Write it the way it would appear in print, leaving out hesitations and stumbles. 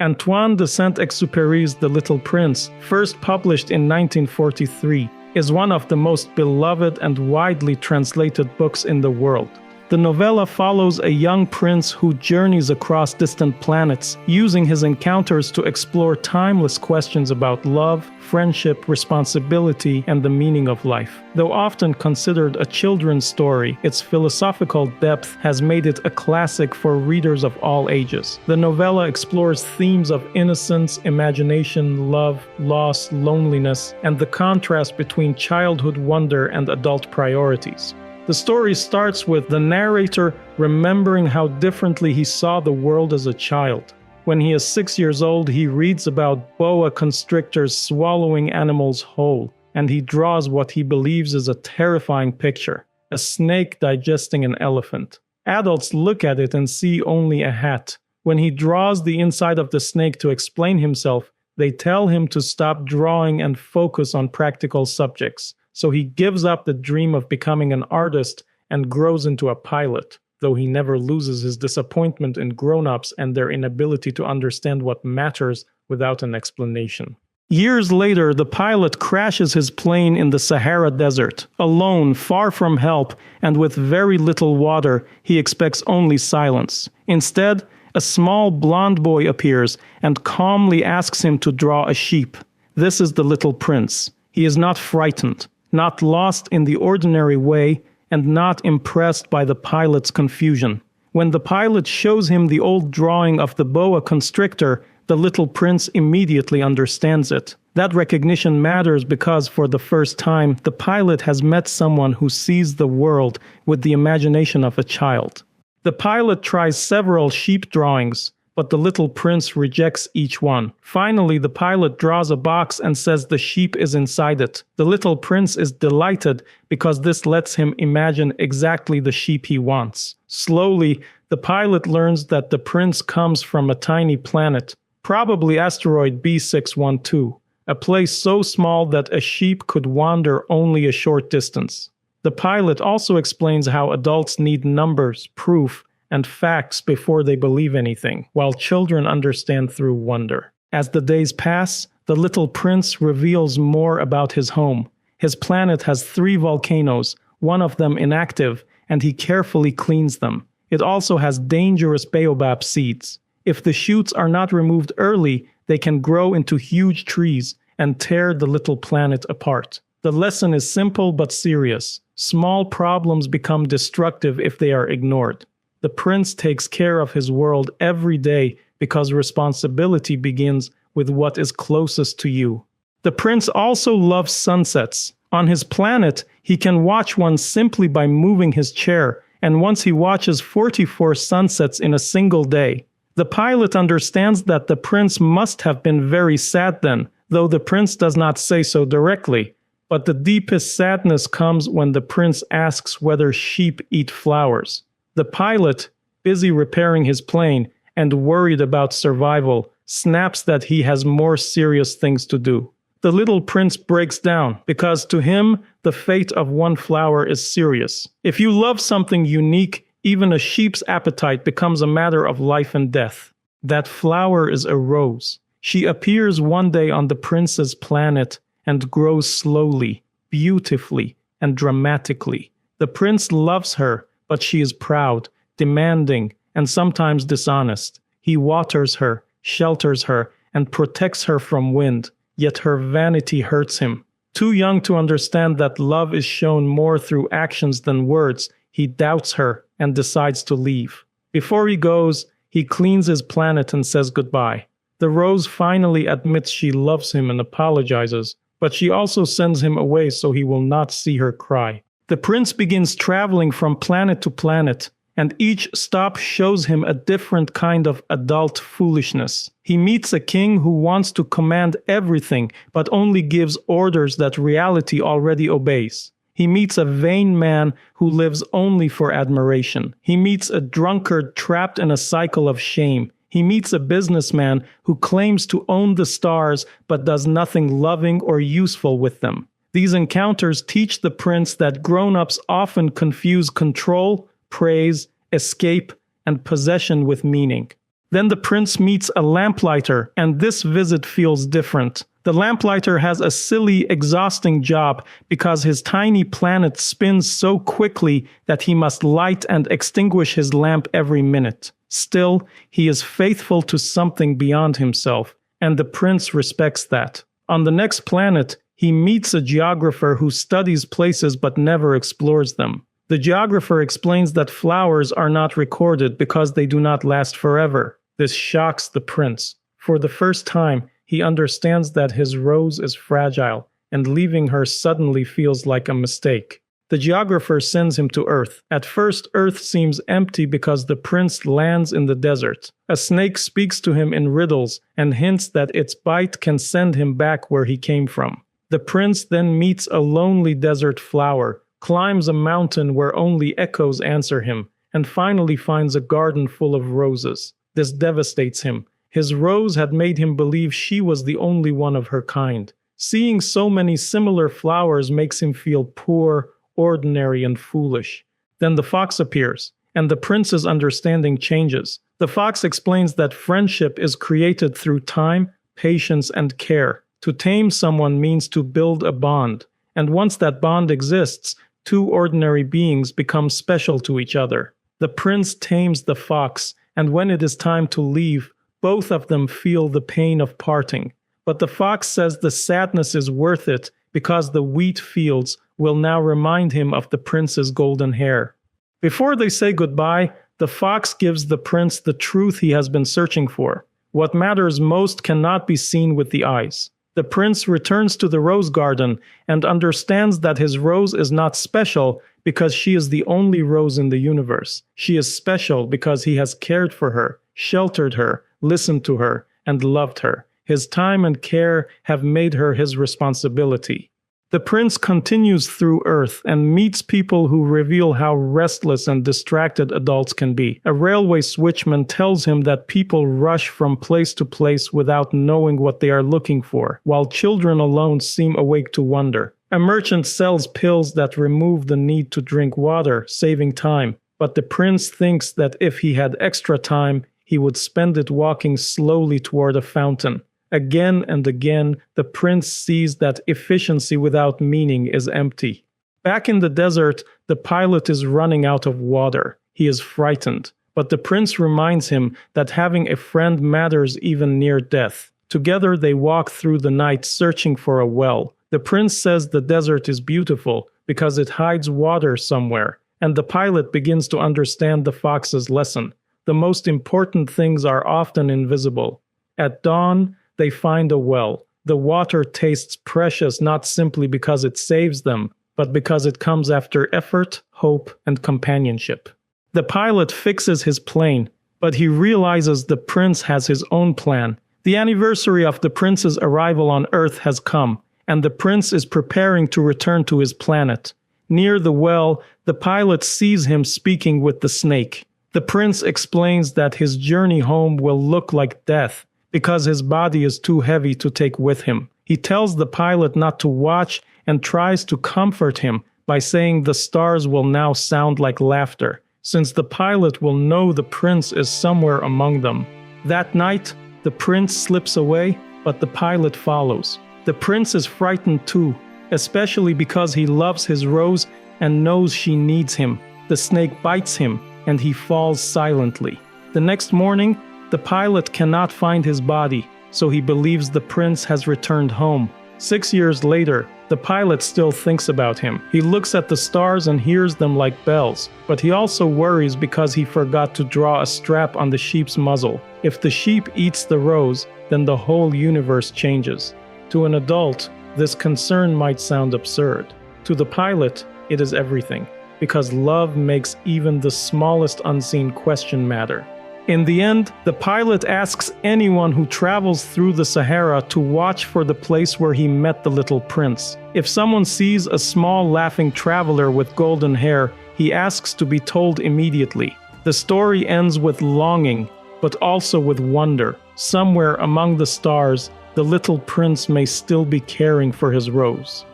Antoine de Saint Exupéry's The Little Prince, first published in 1943, is one of the most beloved and widely translated books in the world. The novella follows a young prince who journeys across distant planets, using his encounters to explore timeless questions about love, friendship, responsibility, and the meaning of life. Though often considered a children's story, its philosophical depth has made it a classic for readers of all ages. The novella explores themes of innocence, imagination, love, loss, loneliness, and the contrast between childhood wonder and adult priorities. The story starts with the narrator remembering how differently he saw the world as a child. When he is 6 years old, he reads about boa constrictors swallowing animals whole, and he draws what he believes is a terrifying picture: a snake digesting an elephant. Adults look at it and see only a hat. When he draws the inside of the snake to explain himself, they tell him to stop drawing and focus on practical subjects. So he gives up the dream of becoming an artist and grows into a pilot, though he never loses his disappointment in grown-ups and their inability to understand what matters without an explanation. Years later, the pilot crashes his plane in the Sahara Desert. Alone, far from help, and with very little water, he expects only silence. Instead, a small blond boy appears and calmly asks him to draw a sheep. This is the little prince. He is not frightened, not lost in the ordinary way, and not impressed by the pilot's confusion. When the pilot shows him the old drawing of the boa constrictor, the little prince immediately understands it. That recognition matters because for the first time, the pilot has met someone who sees the world with the imagination of a child. The pilot tries several sheep drawings, but the little prince rejects each one. Finally, the pilot draws a box and says the sheep is inside it. The little prince is delighted because this lets him imagine exactly the sheep he wants. Slowly, the pilot learns that the prince comes from a tiny planet, probably asteroid B612, a place so small that a sheep could wander only a short distance. The pilot also explains how adults need numbers, proof, and facts before they believe anything, while children understand through wonder. As the days pass, the little prince reveals more about his home. His planet has 3 volcanoes, one of them inactive, and he carefully cleans them. It also has dangerous baobab seeds. If the shoots are not removed early, they can grow into huge trees and tear the little planet apart. The lesson is simple but serious. Small problems become destructive if they are ignored. The prince takes care of his world every day because responsibility begins with what is closest to you. The prince also loves sunsets. On his planet, he can watch one simply by moving his chair, and once he watches 44 sunsets in a single day. The pilot understands that the prince must have been very sad then, though the prince does not say so directly. But the deepest sadness comes when the prince asks whether sheep eat flowers. The pilot, busy repairing his plane and worried about survival, snaps that he has more serious things to do. The little prince breaks down because to him, the fate of one flower is serious. If you love something unique, even a sheep's appetite becomes a matter of life and death. That flower is a rose. She appears one day on the prince's planet and grows slowly, beautifully, and dramatically. The prince loves her, but she is proud, demanding, and sometimes dishonest. He waters her, shelters her, and protects her from wind, yet her vanity hurts him. Too young to understand that love is shown more through actions than words, he doubts her and decides to leave. Before he goes, he cleans his planet and says goodbye. The rose finally admits she loves him and apologizes, but she also sends him away so he will not see her cry. The prince begins traveling from planet to planet, and each stop shows him a different kind of adult foolishness. He meets a king who wants to command everything, but only gives orders that reality already obeys. He meets a vain man who lives only for admiration. He meets a drunkard trapped in a cycle of shame. He meets a businessman who claims to own the stars, but does nothing loving or useful with them. These encounters teach the prince that grown-ups often confuse control, praise, escape, and possession with meaning. Then the prince meets a lamplighter, and this visit feels different. The lamplighter has a silly, exhausting job because his tiny planet spins so quickly that he must light and extinguish his lamp every minute. Still, he is faithful to something beyond himself, and the prince respects that. On the next planet, he meets a geographer who studies places but never explores them. The geographer explains that flowers are not recorded because they do not last forever. This shocks the prince. For the first time, he understands that his rose is fragile, and leaving her suddenly feels like a mistake. The geographer sends him to Earth. At first, Earth seems empty because the prince lands in the desert. A snake speaks to him in riddles and hints that its bite can send him back where he came from. The prince then meets a lonely desert flower, climbs a mountain where only echoes answer him, and finally finds a garden full of roses. This devastates him. His rose had made him believe she was the only one of her kind. Seeing so many similar flowers makes him feel poor, ordinary, and foolish. Then the fox appears, and the prince's understanding changes. The fox explains that friendship is created through time, patience, and care. To tame someone means to build a bond, and once that bond exists, two ordinary beings become special to each other. The prince tames the fox, and when it is time to leave, both of them feel the pain of parting. But the fox says the sadness is worth it because the wheat fields will now remind him of the prince's golden hair. Before they say goodbye, the fox gives the prince the truth he has been searching for. What matters most cannot be seen with the eyes. The prince returns to the rose garden and understands that his rose is not special because she is the only rose in the universe. She is special because he has cared for her, sheltered her, listened to her, and loved her. His time and care have made her his responsibility. The prince continues through Earth and meets people who reveal how restless and distracted adults can be. A railway switchman tells him that people rush from place to place without knowing what they are looking for, while children alone seem awake to wonder. A merchant sells pills that remove the need to drink water, saving time. But the prince thinks that if he had extra time, he would spend it walking slowly toward a fountain. Again and again, the prince sees that efficiency without meaning is empty. Back in the desert, the pilot is running out of water. He is frightened, but the prince reminds him that having a friend matters even near death. Together they walk through the night searching for a well. The prince says the desert is beautiful because it hides water somewhere, and the pilot begins to understand the fox's lesson. The most important things are often invisible. At dawn, they find a well. The water tastes precious not simply because it saves them, but because it comes after effort, hope, and companionship. The pilot fixes his plane, but he realizes the prince has his own plan. The anniversary of the prince's arrival on Earth has come, and the prince is preparing to return to his planet. Near the well, the pilot sees him speaking with the snake. The prince explains that his journey home will look like death, because his body is too heavy to take with him. He tells the pilot not to watch and tries to comfort him by saying the stars will now sound like laughter, since the pilot will know the prince is somewhere among them. That night, the prince slips away, but the pilot follows. The prince is frightened too, especially because he loves his rose and knows she needs him. The snake bites him, and he falls silently. The next morning, the pilot cannot find his body, so he believes the prince has returned home. 6 years later, the pilot still thinks about him. He looks at the stars and hears them like bells, but he also worries because he forgot to draw a strap on the sheep's muzzle. If the sheep eats the rose, then the whole universe changes. To an adult, this concern might sound absurd. To the pilot, it is everything, because love makes even the smallest unseen question matter. In the end, the pilot asks anyone who travels through the Sahara to watch for the place where he met the little prince. If someone sees a small laughing traveler with golden hair, he asks to be told immediately. The story ends with longing, but also with wonder. Somewhere among the stars, the little prince may still be caring for his rose.